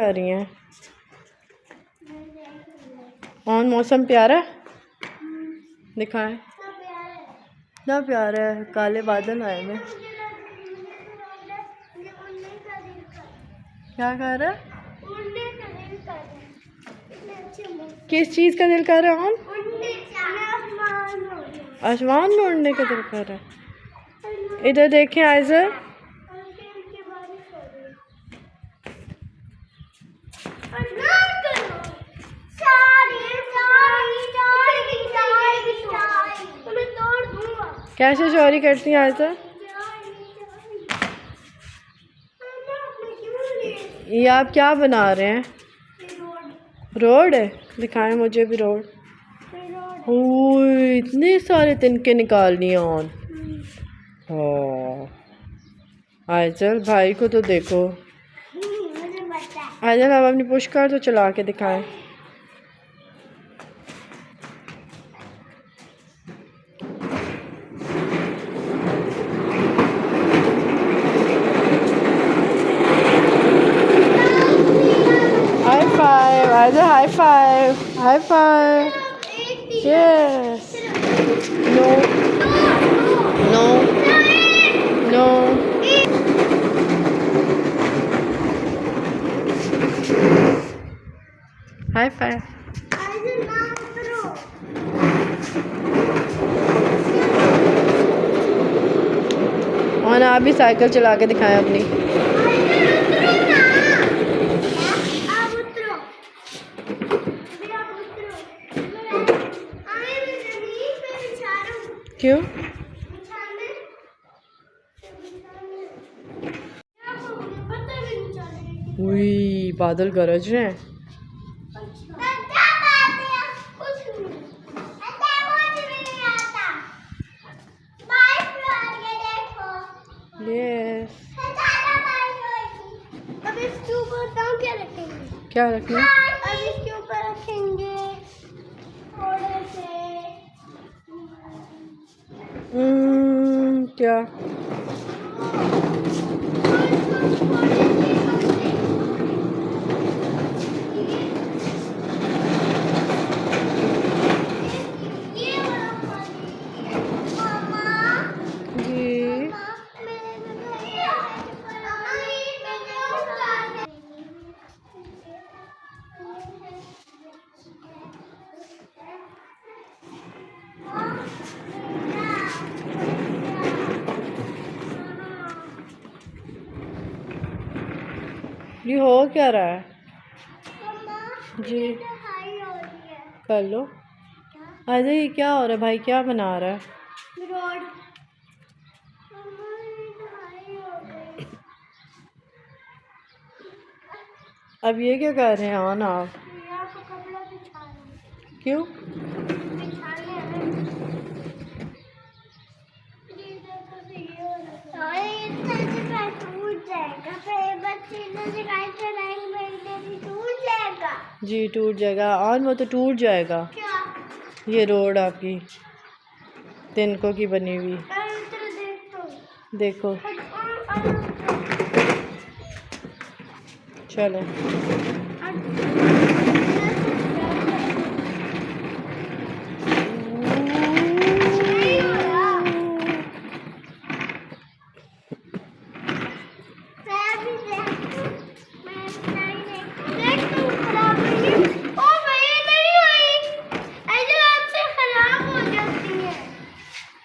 कर रही हैं? और मौसम प्यारा है, दिखाएं ना। प्यारा है, काले बादल आए हैं। क्या कर रहा है? किस चीज़ का दिल कर रहा है? आसमान में उड़ने का दिल कर रहा है। इधर देखें आइज़र, कैसे चोरी करती हैं आइज़र? ये आप क्या बना रहे हैं? रोड है, दिखाएं मुझे भी रोड। ओह, इतने सारे तिनके निकाल लिए ऑन। आइज़ल भाई को तो देखो। आइज़ल आप अपनी पुश कार तो चला के दिखाएं। हाई फाइव आइज़ल, high five, high five. Yes. No no no. High five. और आप भी साइकिल चला के दिखाएं अपनी। क्यों? उई, बादल गरज रहे हैं। यस। अब इसके ऊपर दाम क्या रखेंगे? क्या रखना? अब इसके ऊपर रखेंगे थोड़े से क्या? ये हो क्या रहा है? जी कर लो। अरे ये क्या हो रहा है भाई, क्या बना रहा है? रोड। अब ये क्या कर रहे हैं ऑन आप? कपड़ा बिछा रहे हैं। क्यों? जी टूट जाएगा ऑन, वो तो टूट जाएगा। क्या? ये रोड आपकी तिनकों की बनी हुई, देखो। चले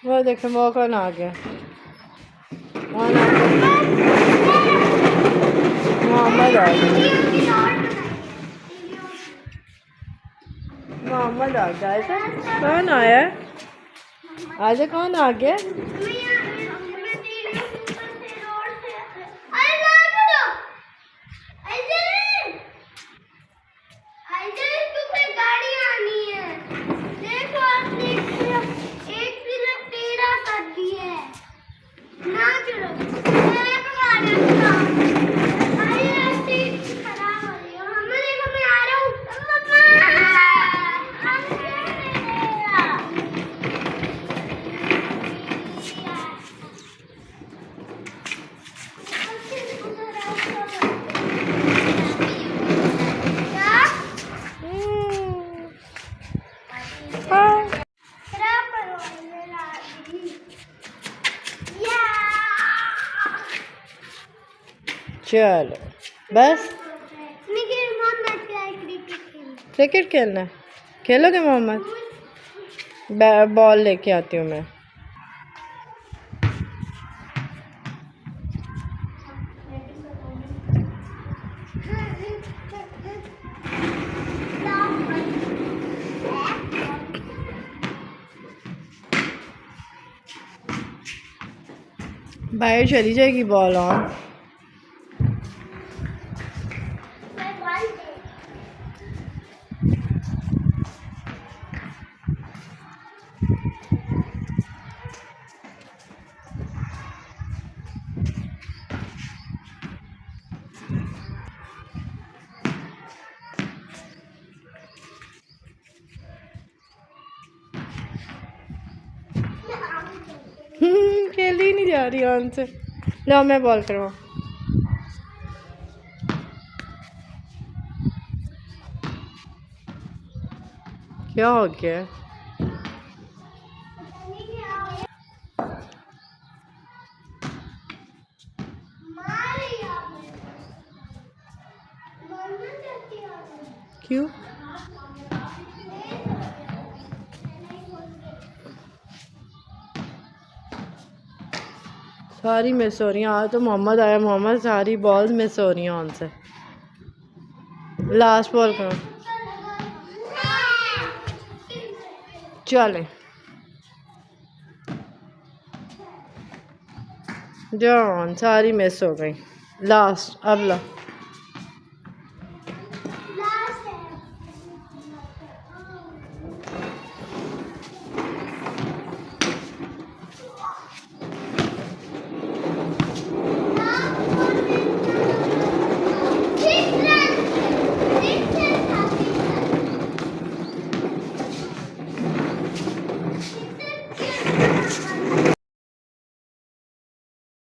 वो देखे मौका ना आ गया। मोहम्मद आ गया, मोहम्मद आ गया। ऐसा कौन आया है? आज कौन आ गया? चलो बस मेरी मम्मा क्रिकेट क्रिकेट खेलना है। खेलोगे मोहम्मद? बॉल लेके आती हूँ मैं। बाहर चली जाएगी बॉल ऑन। खेल ही नहीं जा रही ऑन से। लो मैं बॉल करवाऊँ। क्या हो गया? क्यों? सारी मिस हो रही हैं। आज तो मोहम्मद आया, मोहम्मद सारी बॉल मिस हो रही हैं ऑन से। लास्ट बॉल करो। चले जॉन, सारी मिस हो गई। लास्ट अब ला।